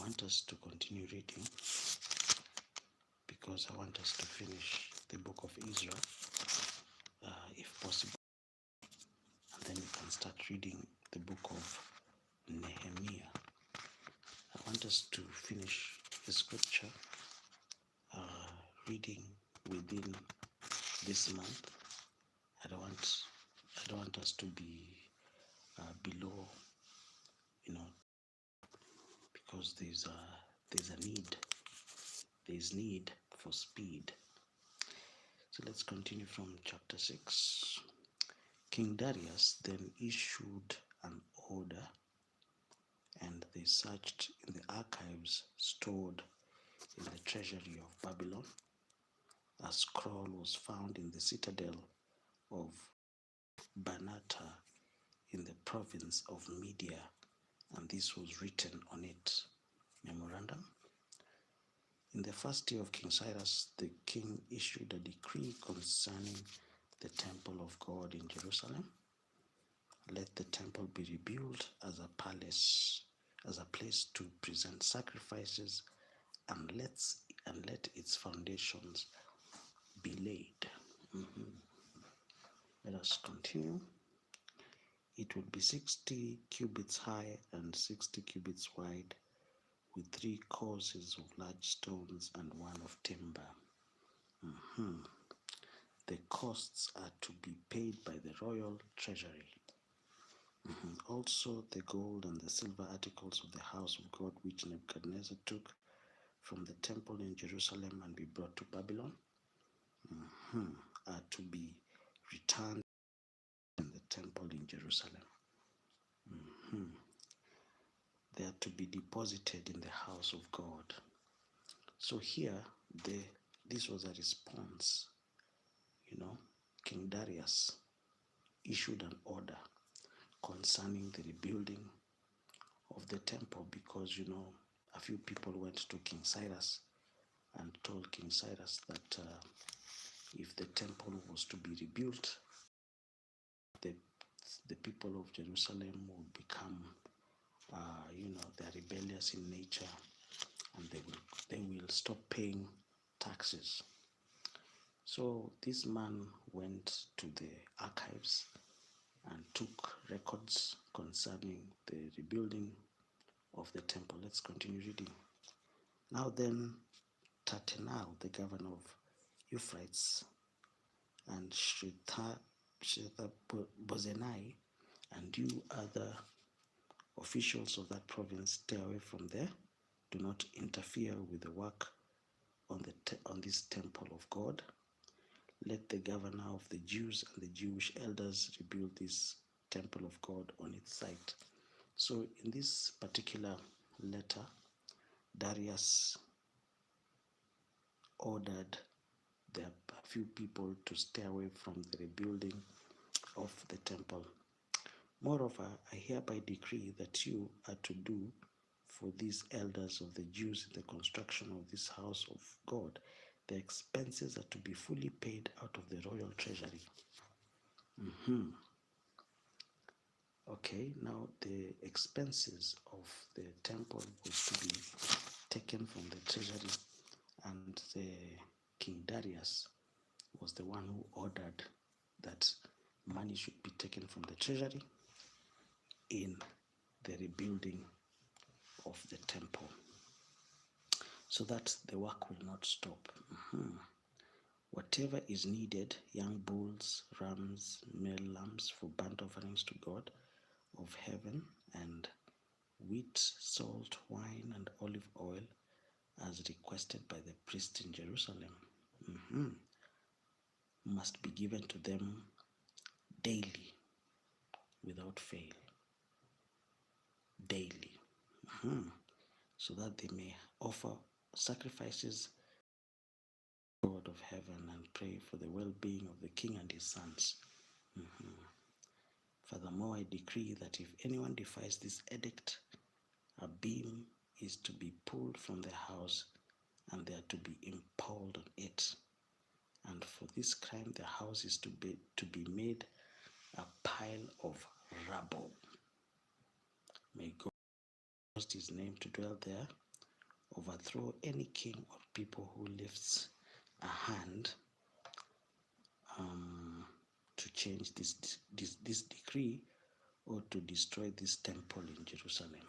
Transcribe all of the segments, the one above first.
want us to continue reading because I want us to finish the book of Israel, if possible, and then we can start reading the book of Nehemiah. I want us to finish the scripture reading within this month. I don't want us to be below, because there's need for speed. So let's continue from chapter 6. King Darius then issued an order, and they searched in the archives stored in the treasury of Babylon. A scroll was found in the citadel of Banata in the province of Media, and this was written on it. Memorandum. In the first year of King Cyrus, the king issued a decree concerning the temple of God in Jerusalem. Let the temple be rebuilt as a palace, as a place to present sacrifices, and let its foundations be laid. Let us continue. It will be 60 cubits high and 60 cubits wide, with 3 courses of large stones and 1 of timber. The costs are to be paid by the royal treasury. Also, the gold and the silver articles of the house of God, which Nebuchadnezzar took from the temple in Jerusalem and be brought to Babylon, are to be returned in the temple in Jerusalem. They are to be deposited in the house of God. So here, this was a response. King Darius issued an order concerning the rebuilding of the temple, because a few people went to King Cyrus and told King Cyrus that if the temple was to be rebuilt, the people of Jerusalem would become they're rebellious in nature, and they will stop paying taxes. So this man went to the archives and took records concerning the rebuilding of the temple. Let's continue reading. Now then, Tatenai, the governor of Euphrates, and Shethar-bozenai, and you other officials of that province, stay away from there. Do not interfere with the work on this temple of God. Let the governor of the Jews and the Jewish elders rebuild this temple of God on its site. So in this particular letter, Darius ordered a few people to stay away from the rebuilding of the temple. Moreover, I hereby decree that you are to do for these elders of the Jews in the construction of this house of God. The expenses are to be fully paid out of the royal treasury. Okay, now the expenses of the temple was to be taken from the treasury, and the King Darius was the one who ordered that money should be taken from the treasury in the rebuilding of the temple, so that the work will not stop. Whatever is needed, young bulls, rams, male lambs for burnt offerings to God of heaven, and wheat, salt, wine, and olive oil, as requested by the priest in Jerusalem, must be given to them daily, without fail. Daily. So that they may offer sacrifices to God of heaven and pray for the well-being of the king and his sons. Furthermore, I decree that if anyone defies this edict, a beam is to be pulled from the house, and they are to be impaled on it. And for this crime, the house is to be made a pile of rubble. May God cause his name to dwell there, overthrow any king or people who lifts a hand to change this decree or to destroy this temple in Jerusalem.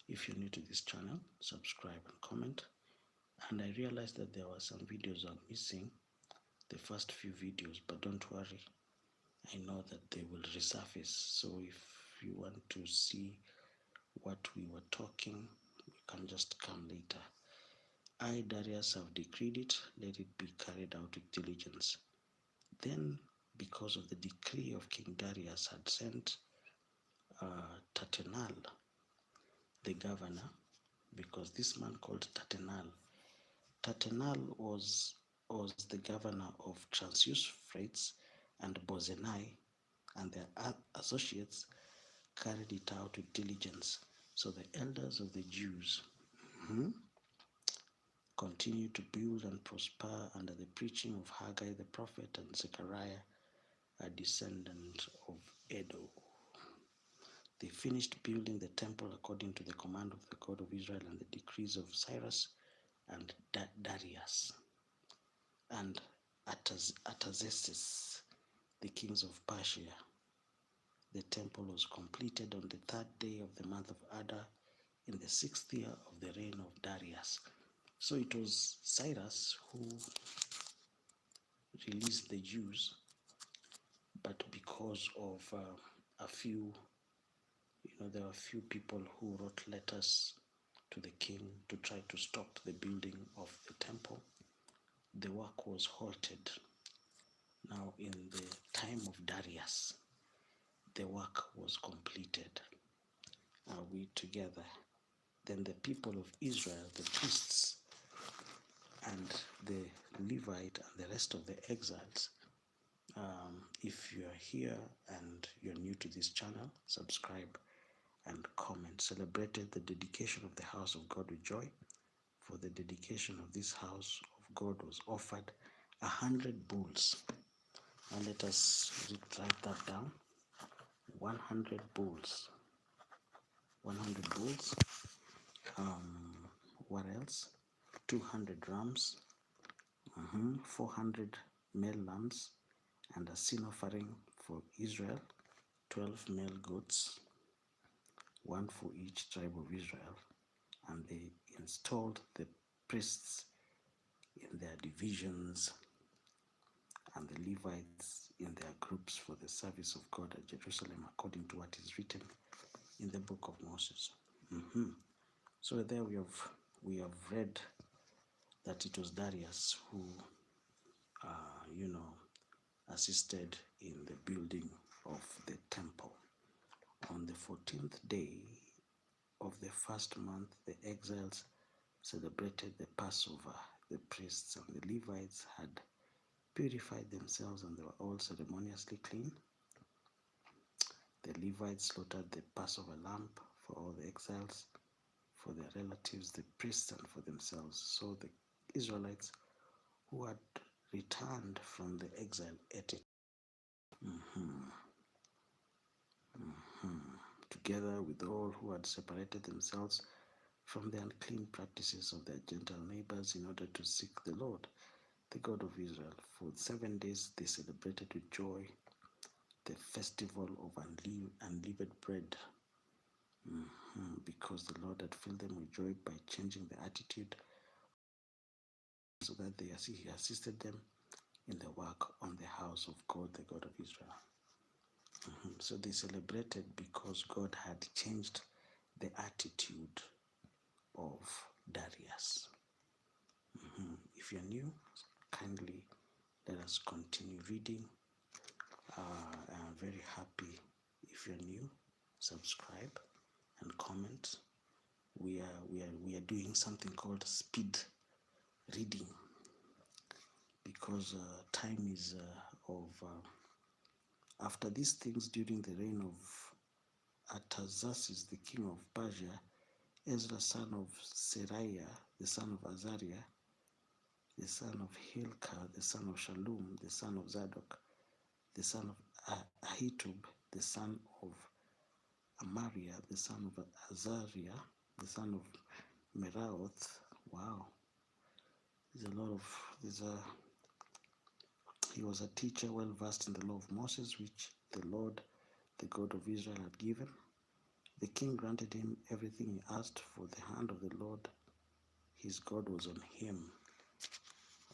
If you're new to this channel, subscribe and comment. And I realized that there were some videos I'm missing, the first few videos, but don't worry, I know that they will resurface. So if you want to see what we were talking, you can just come later. I, Darius, have decreed it, let it be carried out with diligence. Then, because of the decree of King Darius, had sent Tatenal, the governor, because this man called Tatenal was the governor of Trans-Euphrates, and Bozenai and their associates carried it out with diligence. So the elders of the Jews continued to build and prosper under the preaching of Haggai the prophet and Zechariah, a descendant of Edo. They finished building the temple according to the command of the God of Israel and the decrees of Cyrus and Darius and Artaxerxes, the kings of Persia. The temple was completed on the 3rd day of the month of Adar in the 6th year of the reign of Darius. So it was Cyrus who released the Jews, but because of a few, there were a few people who wrote letters to the king to try to stop the building of the temple. The work was halted. Now, in the time of Darius, the work was completed. Are we together? Then the people of Israel, the priests, and the Levite and the rest of the exiles, if you are here and you're new to this channel, subscribe and comment. Celebrated the dedication of the house of God with joy. For the dedication of this house of God was offered 100 bulls. Now let us write that down. 100 bulls. 100 bulls. What else? 200 rams. 400 male lambs, and a sin offering for Israel, 12 male goats, one for each tribe of Israel. And they installed the priests in their divisions and the Levites in their groups for the service of God at Jerusalem, according to what is written in the book of Moses. So there we have read that it was Darius who assisted in the building of the temple. On the 14th day of the first month, the exiles celebrated the Passover. The priests and the Levites had purified themselves and they were all ceremoniously clean. The Levites slaughtered the Passover lamb for all the exiles, for their relatives, the priests, and for themselves. So the Israelites who had returned from the exile ate it. Together with all who had separated themselves from the unclean practices of their Gentile neighbors in order to seek the Lord, the God of Israel. For 7 days they celebrated with joy the festival of unleavened bread, because the Lord had filled them with joy by changing the attitude, so that he assisted them in the work on the house of God, the God of Israel. So they celebrated because God had changed the attitude of Darius. If you're new, kindly let us continue reading. I'm very happy if you're new. Subscribe and comment. We are doing something called speed reading, because time is of after these things, during the reign of Artaxerxes, the king of Persia, Ezra, son of Seraiah, the son of Azariah, the son of Hilkiah, the son of Shallum, the son of Zadok, the son of Ahitub, the son of Amariah, the son of Azariah, the son of Meraoth. Wow. He was a teacher well versed in the law of Moses, which the Lord, the God of Israel, had given. The king granted him everything he asked, for the hand of the Lord his God was on him.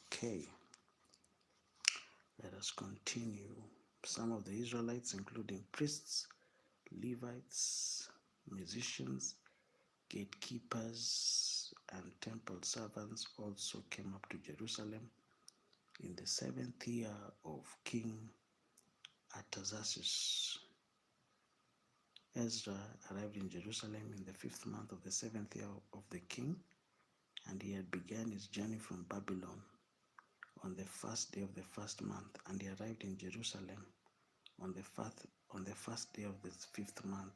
Okay, let us continue. Some of the Israelites, including priests, Levites, musicians, gatekeepers, and temple servants, also came up to Jerusalem in the 7th year of King Artaxerxes. Ezra arrived in Jerusalem in the 5th month of the 7th year of the king, and he had begun his journey from Babylon on the 1st day of the 1st month, and he arrived in Jerusalem on the first day of the 5th month,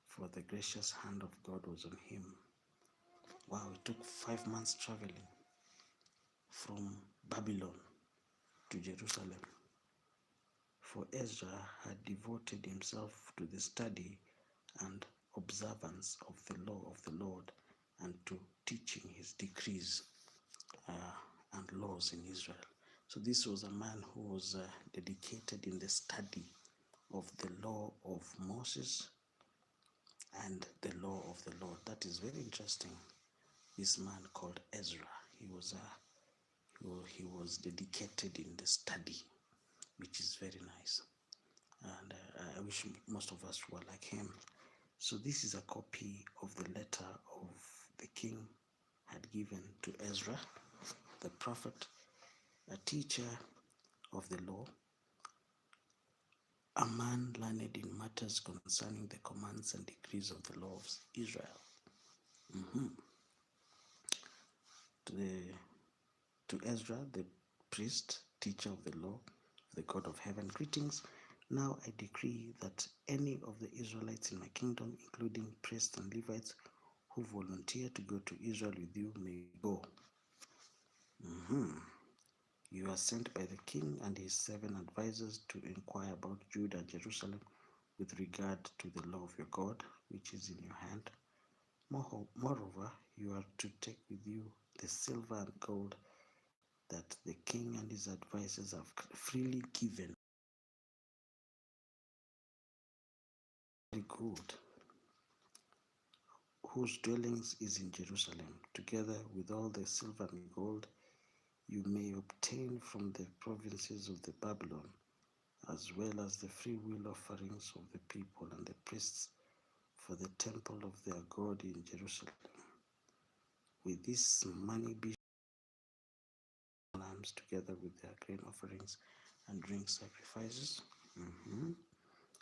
for the gracious hand of God was on him. Wow, it took 5 months traveling from Babylon to Jerusalem, for Ezra had devoted himself to the study and observance of the law of the Lord and to teaching his decrees and laws in Israel. So this was a man who was dedicated in the study of the law of Moses and the law of the Lord. That is very interesting. This man called Ezra, he was dedicated in the study, which is very nice. And I wish most of us were like him. So this is a copy of the letter of the king had given to Ezra, the prophet, a teacher of the law, a man learned in matters concerning the commands and decrees of the law of Israel. To Ezra, the priest, teacher of the law, the God of heaven, greetings. Now I decree that any of the Israelites in my kingdom, including priests and Levites, who volunteer to go to Israel with you may go. You are sent by the king and his 7 advisors to inquire about Judah and Jerusalem with regard to the law of your God, which is in your hand. Moreover, you are to take with you the silver and gold that the king and his advisors have freely given. Very good. Whose dwellings is in Jerusalem, together with all the silver and gold you may obtain from the provinces of the Babylon, as well as the free will offerings of the people and the priests for the temple of their God in Jerusalem. With this money be lambs together with their grain offerings and drink sacrifices,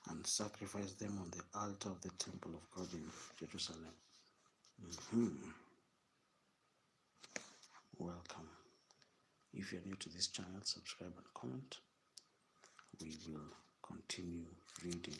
and sacrifice them on the altar of the temple of God in Jerusalem. Welcome. If you're new to this channel, subscribe and comment. We will continue reading.